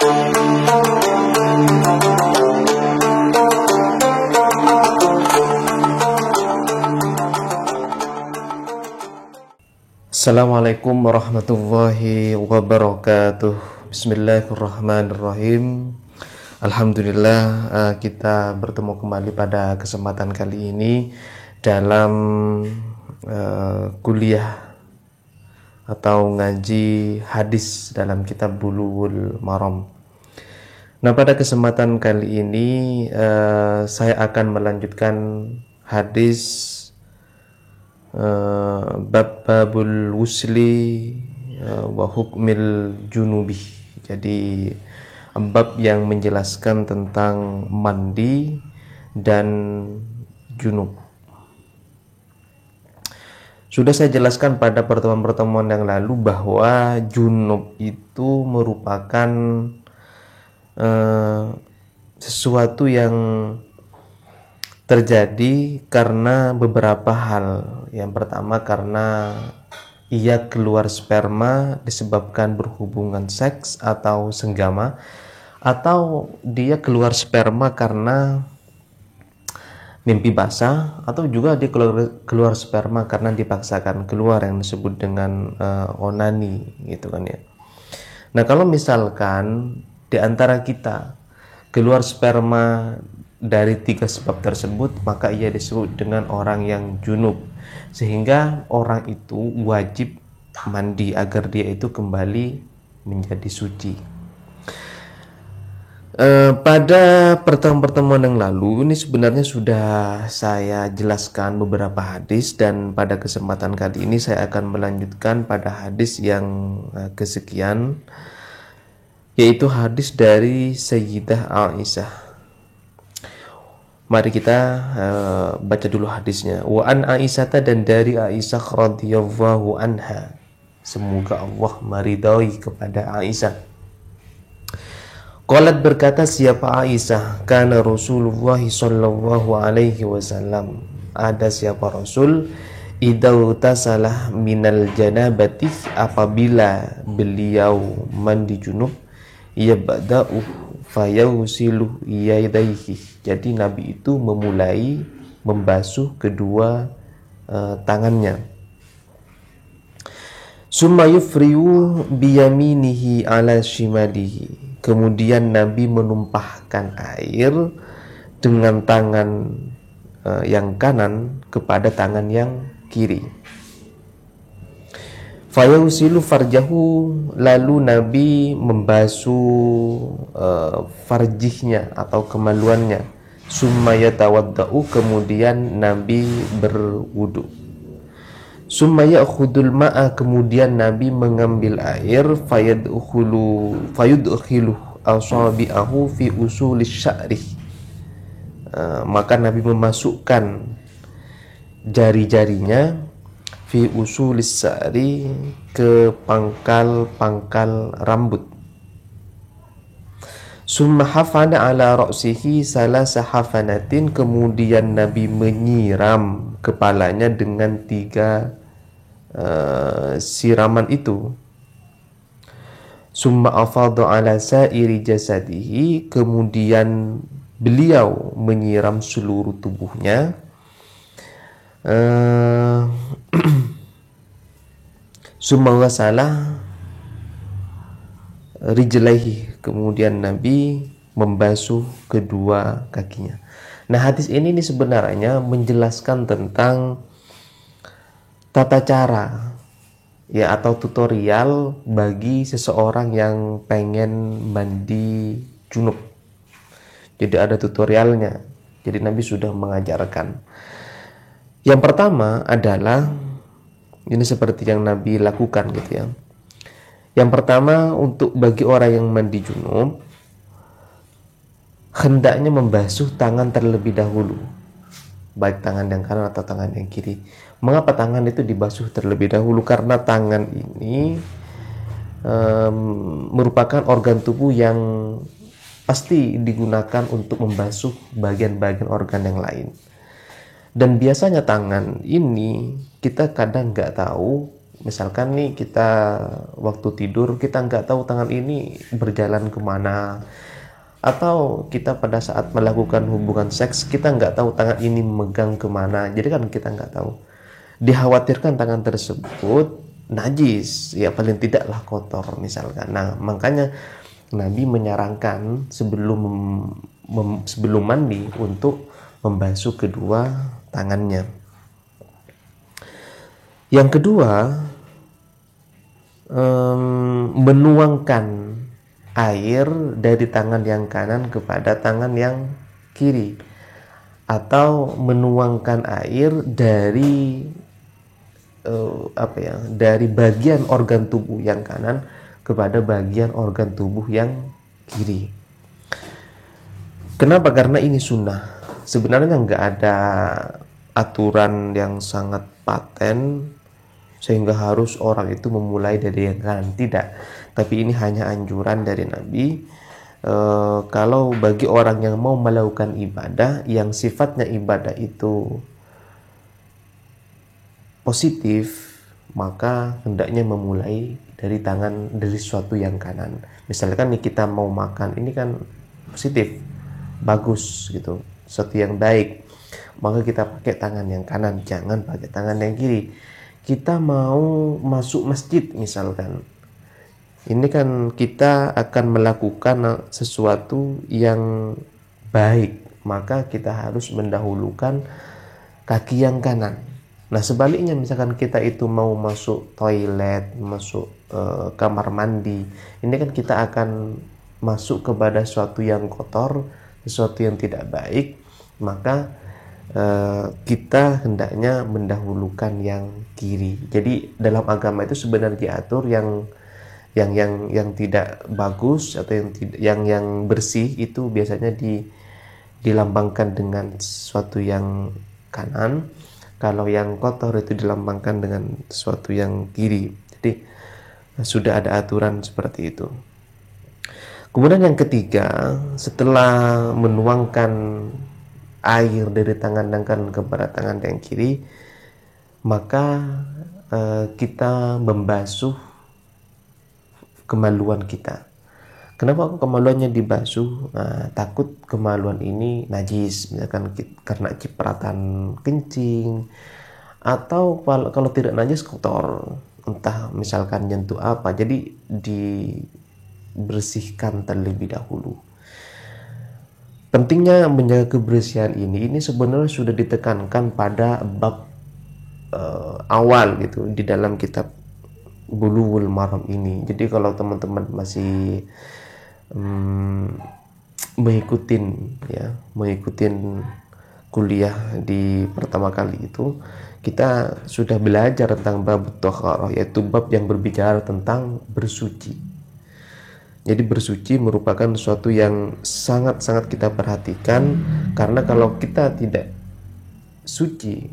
Assalamualaikum warahmatullahi wabarakatuh. Bismillahirrahmanirrahim. Alhamdulillah, kita bertemu kembali pada kesempatan kali ini dalam kuliah atau ngaji hadis dalam kitab Bulughul Maram. Nah, pada kesempatan kali ini saya akan melanjutkan hadis babul wusli wa hukmil junubi. Jadi bab yang menjelaskan tentang mandi dan junub. Sudah saya jelaskan pada pertemuan-pertemuan yang lalu bahwa junub itu merupakan sesuatu yang terjadi karena beberapa hal. Yang pertama, karena ia keluar sperma disebabkan berhubungan seks atau senggama, atau dia keluar sperma karena mimpi basah, atau juga dia keluar sperma karena dipaksakan keluar, yang disebut dengan onani gitu kan ya. Nah, kalau misalkan di antara kita keluar sperma dari 3 sebab tersebut, maka ia disebut dengan orang yang junub, sehingga orang itu wajib mandi agar dia itu kembali menjadi suci. Pada pertemuan yang lalu ini sebenarnya sudah saya jelaskan beberapa hadis, dan pada kesempatan kali ini saya akan melanjutkan pada hadis yang kesekian, yaitu hadis dari Sayyidah Aisyah. Mari kita baca dulu hadisnya. Wa an Aisyah, dan dari Aisyah radhiyallahu anha, semoga Allah meridai kepada Aisyah. Qalat, berkata siapa Aisyah, kana Rasulullah sallallahu alaihi wasallam, ada siapa Rasul, idau tasalah minal janabati, apabila beliau mandi junub, yabda'u fayausilu yadayhi. Jadi Nabi itu memulai membasuh kedua tangannya. Summa yufriu biyaminihi ala shimalihi. Kemudian Nabi menumpahkan air dengan tangan yang kanan kepada tangan yang kiri. Fayausilu farjahu, lalu Nabi membasuh farjihnya atau kemaluannya. Summa yatawadda'u, kemudian Nabi berwudu. Summa ya'khudul ma'a, kemudian Nabi mengambil air. Fayudkhilu asabi'ahu fi usulis sya'ri, maka Nabi memasukkan jari-jarinya fi usulis sya'ri, ke pangkal-pangkal rambut. Summa hafana ala ra'sihi salasa hafanatin, kemudian Nabi menyiram kepalanya dengan 3 siraman itu. Summa afadha ala sa'iri jasadihi, kemudian beliau menyiram seluruh tubuhnya. Summa wasalah rijlaihi, kemudian Nabi membasuh kedua kakinya. Nah, hadis ini sebenarnya menjelaskan tentang tata cara ya, atau tutorial bagi seseorang yang pengen mandi junub. Jadi ada tutorialnya. Jadi Nabi sudah mengajarkan. Yang pertama adalah ini seperti yang Nabi lakukan gitu ya. Yang pertama, untuk bagi orang yang mandi junub, hendaknya membasuh tangan terlebih dahulu, baik tangan yang kanan atau tangan yang kiri. Mengapa tangan itu dibasuh terlebih dahulu? Karena tangan ini merupakan organ tubuh yang pasti digunakan untuk membasuh bagian-bagian organ yang lain. Dan biasanya tangan ini kita kadang nggak tahu Misalkan nih kita waktu tidur kita nggak tahu tangan ini berjalan kemana, atau kita pada saat melakukan hubungan seks kita nggak tahu tangan ini megang kemana, jadi kan kita nggak tahu. Dikhawatirkan tangan tersebut najis, ya paling tidaklah kotor misalkan. Nah makanya Nabi menyarankan sebelum mandi untuk membasuh kedua tangannya. Yang kedua, menuangkan air dari tangan yang kanan kepada tangan yang kiri, atau menuangkan air dari dari bagian organ tubuh yang kanan kepada bagian organ tubuh yang kiri. Kenapa? Karena ini sunnah. Sebenarnya nggak ada aturan yang sangat paten sehingga harus orang itu memulai dari yang kanan, tidak. Tapi ini hanya anjuran dari Nabi. Kalau bagi orang yang mau melakukan ibadah yang sifatnya ibadah itu positif, maka hendaknya memulai dari sesuatu yang kanan. Misalkan nih kita mau makan, ini kan positif, bagus gitu, sesuatu yang baik, maka kita pakai tangan yang kanan, jangan pakai tangan yang kiri. Kita mau masuk masjid misalkan, ini kan kita akan melakukan sesuatu yang baik, maka kita harus mendahulukan kaki yang kanan. Nah sebaliknya, misalkan kita itu mau masuk toilet, masuk kamar mandi, ini kan kita akan masuk kepada sesuatu yang kotor, sesuatu yang tidak baik, maka kita hendaknya mendahulukan yang kiri. Jadi dalam agama itu sebenarnya diatur yang tidak bagus atau yang bersih itu biasanya dilambangkan dengan sesuatu yang kanan. Kalau yang kotor itu dilambangkan dengan sesuatu yang kiri. Jadi sudah ada aturan seperti itu. Kemudian yang ketiga, setelah menuangkan air dari tangan kanan kepada tangan yang kiri, maka kita membasuh kemaluan kita. Kenapa kemaluannya dibasuh? Takut kemaluan ini najis, misalkan karena cipratan kencing, atau kalau tidak najis kotor, entah misalkan nyentuh apa, jadi dibersihkan terlebih dahulu. Pentingnya menjaga kebersihan ini sebenarnya sudah ditekankan pada bab awal gitu di dalam kitab Bulughul Maram ini. Jadi kalau teman-teman masih mengikutin kuliah di pertama kali itu, kita sudah belajar tentang bab thaharah, yaitu bab yang berbicara tentang bersuci. Jadi bersuci merupakan sesuatu yang sangat-sangat kita perhatikan, karena kalau kita tidak suci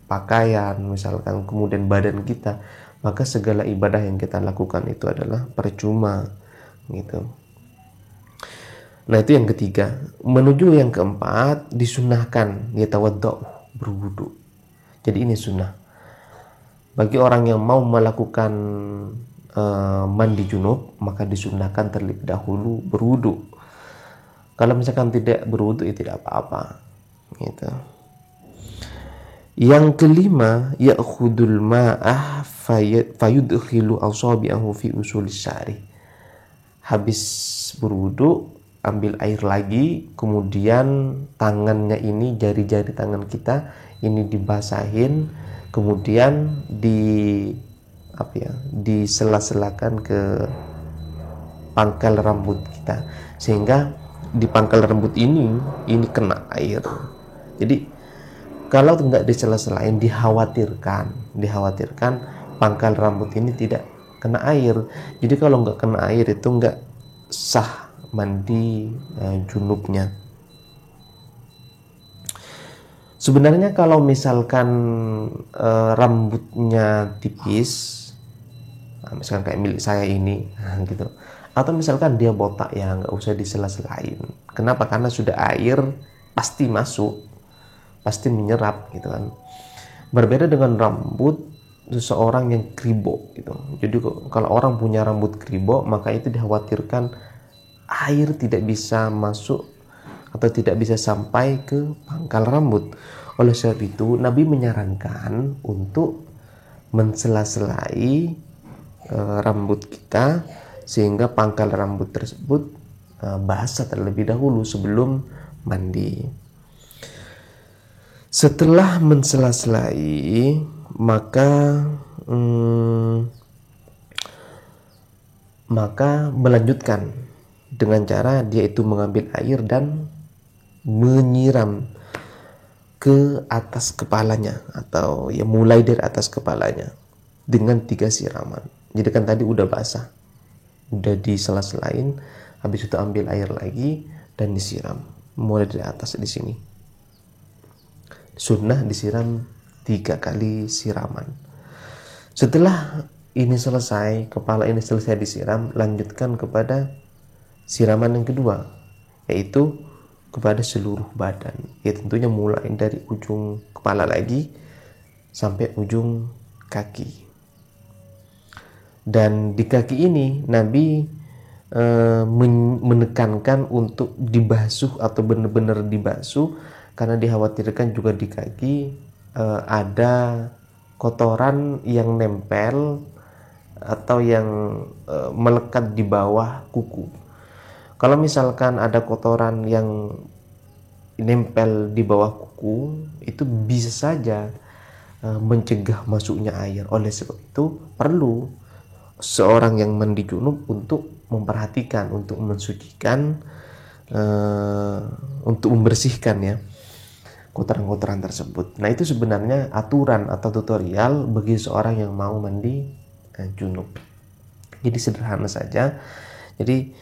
pakaian misalkan, kemudian badan kita, maka segala ibadah yang kita lakukan itu adalah percuma gitu. Nah itu yang ketiga. Menuju yang keempat, disunahkan yatawaddau, berwudu. Jadi ini sunnah bagi orang yang mau melakukan mandi junub, maka disunahkan terlebih dahulu berwudu. Kalau misalkan tidak berwudu, ya tidak apa-apa gitu. Yang kelima, ya'khudul ma'ah fayudkhilu asabi'ahu fi usulis sya'ri. Habis berwudu, ambil air lagi, kemudian tangannya ini, jari-jari tangan kita ini dibasahin, kemudian disela-selakan ke pangkal rambut kita, sehingga di pangkal rambut ini kena air. Jadi kalau tidak disela-selain, dikhawatirkan pangkal rambut ini tidak kena air. Jadi kalau nggak kena air itu nggak sah mandi junubnya. Sebenarnya kalau misalkan rambutnya tipis, misalkan kayak milik saya ini gitu, atau misalkan dia botak, ya nggak usah disela-selain. Kenapa? Karena sudah air pasti masuk, pasti menyerap gitu kan. Berbeda dengan rambut seseorang yang kribo gitu. Jadi kalau orang punya rambut kribo, maka itu dikhawatirkan air tidak bisa masuk atau tidak bisa sampai ke pangkal rambut. Oleh sebab itu Nabi menyarankan untuk mensela-selai rambut kita sehingga pangkal rambut tersebut basah terlebih dahulu sebelum mandi. Setelah mensela-selai, maka melanjutkan dengan cara dia itu mengambil air dan menyiram ke atas kepalanya, atau ya mulai dari atas kepalanya dengan 3 siraman. Jadi kan tadi udah basah, udah disela-selain, habis itu ambil air lagi dan disiram mulai dari atas di sini. Sunnah disiram 3 kali siraman. Setelah ini selesai, kepala ini selesai disiram, lanjutkan kepada siraman yang kedua, yaitu kepada seluruh badan. Ya tentunya mulai dari ujung kepala lagi sampai ujung kaki. Dan di kaki ini Nabi menekankan untuk dibasuh atau benar-benar dibasuh, karena dikhawatirkan juga di kaki ada kotoran yang nempel atau yang melekat di bawah kuku. Kalau misalkan ada kotoran yang nempel di bawah kuku, itu bisa saja mencegah masuknya air. Oleh sebab itu perlu seorang yang mandi junub untuk memperhatikan, untuk mensucikan, untuk membersihkan ya kotoran-kotoran tersebut. Nah, itu sebenarnya aturan atau tutorial bagi seorang yang mau mandi junub. Jadi sederhana saja. Jadi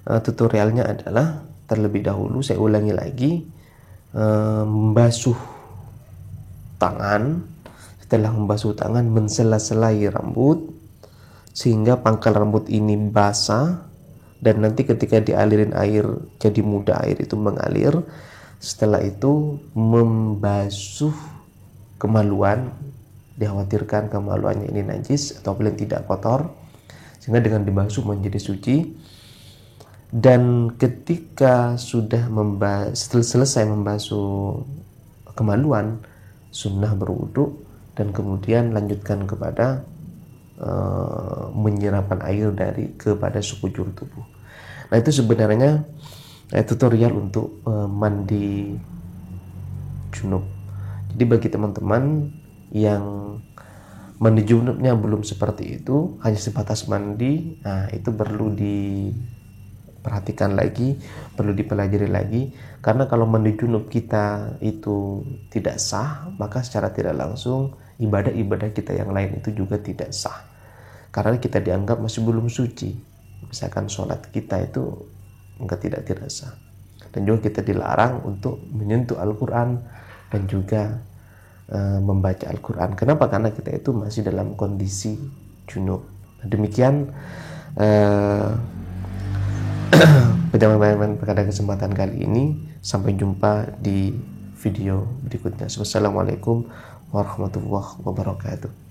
tutorialnya adalah terlebih dahulu, saya ulangi lagi, membasuh tangan. Setelah membasuh tangan, mensela-selai rambut sehingga pangkal rambut ini basah, dan nanti ketika dialirin air jadi mudah air itu mengalir. Setelah itu membasuh kemaluan, dikhawatirkan kemaluannya ini najis atau paling tidak kotor, sehingga dengan dibasuh menjadi suci. Dan ketika sudah selesai membasuh kemaluan, sunnah berwudu dan kemudian lanjutkan kepada menyirapkan air kepada sekujur tubuh. Nah, itu sebenarnya tutorial untuk mandi junub. Jadi bagi teman-teman yang mandi junubnya belum seperti itu, hanya sebatas mandi, nah itu perlu diperhatikan lagi, perlu dipelajari lagi. Karena kalau mandi junub kita itu tidak sah, maka secara tidak langsung ibadah-ibadah kita yang lain itu juga tidak sah, karena kita dianggap masih belum suci. Misalkan sholat kita itu tidak sah, dan juga kita dilarang untuk menyentuh Al-Quran dan juga membaca Al-Quran. Kenapa? Karena kita itu masih dalam kondisi junub. Demikian penyampaian pada kesempatan kali ini. Sampai jumpa di video berikutnya. Wassalamualaikum warahmatullahi wabarakatuh.